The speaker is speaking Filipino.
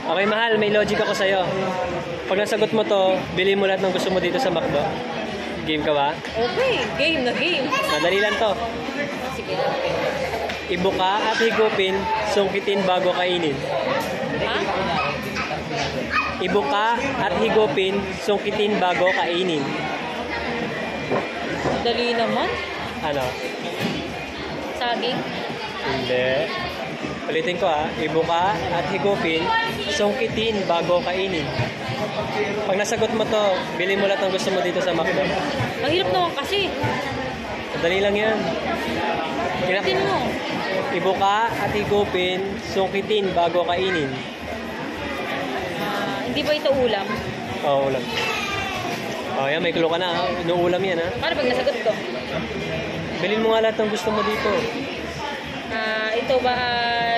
Okay, mahal, may logic ako sa'yo. Pag nasagot mo to, bili mo lahat ng gusto mo dito sa McDo. Game ka ba? Okay, game na game. Madali lang to. Sige na. Ibuka at higupin, sungkitin bago kainin. Ha? Ibuka at higupin, sungkitin bago kainin. Dali naman. Ano? Saging. Hindi. Ulitin ko ha. Ibuka at higupin, sungkitin bago kainin. Pag nasagot mo to, bili mo lahat ng gusto mo dito sa McDo. Ang hirap naman kasi. Madali lang yan. Ulitin mo. Ibuka at higupin, sungkitin bago kainin. Hindi ba ito ulam? Oo, ulam. Yan, may clue ka na ha. Inuulam yan ha. Paano pag nasagot ko? Bilhin mo nga lahat ng gusto mo dito. Ito ba ay